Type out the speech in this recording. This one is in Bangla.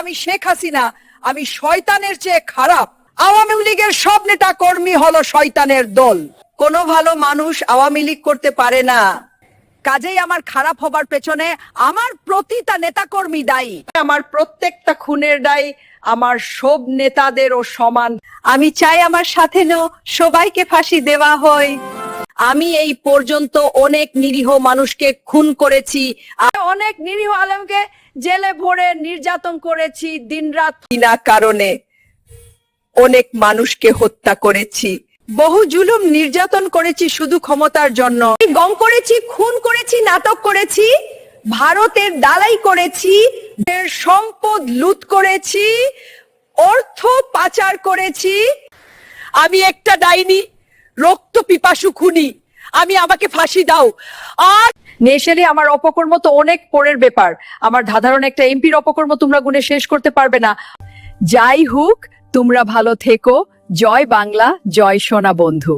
আমি শেখ হাসিনা, আমি শয়তানের চেয়ে খারাপ। আওয়ামী লীগের সব নেতা কর্মী হলো শয়তানের দল। কোনো ভালো মানুষ আওয়ামী লীগ করতে পারে না। কাজেই আমার খারাপ হবার পেছনে আমার প্রতিটা নেতাকর্মী দায়ী। আমার প্রত্যেকটা খুনের দায়ী আমার সব নেতাদেরও সমান। আমি চাই আমার সাথে সবাইকে ফাঁসি দেওয়া হয়। আমি এই পর্যন্ত অনেক নিরীহ মানুষকে খুন করেছি, অনেক নিরীহ আলেমকে জেলে ভরে নির্যাতন করেছি দিনরাত বিনা কারণে। অনেক মানুষকে হত্যা করেছি, বহু জুলুম নির্যাতন করেছি শুধু ক্ষমতার জন্য। গম করেছি, খুন করেছি, নাটক করেছি, ভারতের দালাই করেছি, সম্পদ লুট করেছি, অর্থ পাচার করেছি। আমি একটা ডাইনি, রক্ত পিপাসু খুনি। আমাকে ফাঁসি দাও। আর নেশালি আমার অপকর্ম তো অনেক পরের ব্যাপার। আমার ধারণ একটা এমপির অপকর্ম তোমরা গুণে শেষ করতে পারবে না। যাই হোক, তোমরা ভালো থেকো। জয় বাংলা, জয় সোনা বন্ধু।